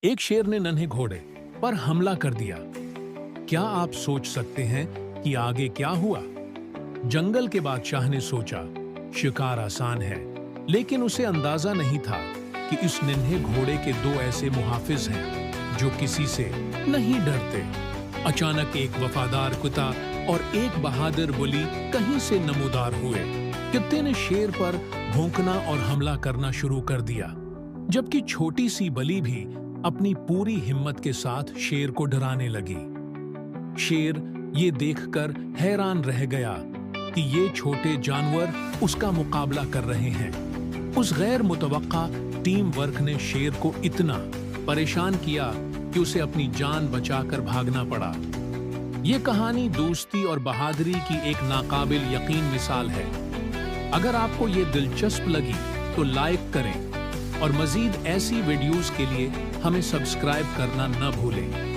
एक शेर ने नन्हे घोड़े पर हमला कर दिया। क्या आप सोच सकते हैं कि आगे क्या हुआ? जंगल के बादशाह ने सोचा, शिकार आसान है, लेकिन उसे अंदाजा नहीं था कि इस नन्हे घोड़े के दो ऐसे मुहाफिज हैं जो किसी से नहीं डरते। अचानक एक वफादार कुत्ता और एक बहादुर बुली कहीं से नमूदार हुए। कुत्ते ने शेर पर भौंकना और हमला करना शुरू कर दिया, जबकि छोटी सी बली भी अपनी पूरी हिम्मत के साथ शेर को डराने लगी। शेर ये देखकर हैरान रह गया कि ये छोटे जानवर उसका मुकाबला कर रहे हैं। उस गैर मुतवक्का टीम वर्क ने शेर को इतना परेशान किया कि उसे अपनी जान बचाकर भागना पड़ा। ये कहानी दोस्ती और बहादुरी की एक नाकाबिल यकीन मिसाल है। अगर आपको ये दिलचस्प लगी तो लाइक करें और मजीद ऐसी वीडियोस के लिए हमें सब्सक्राइब करना न भूलें।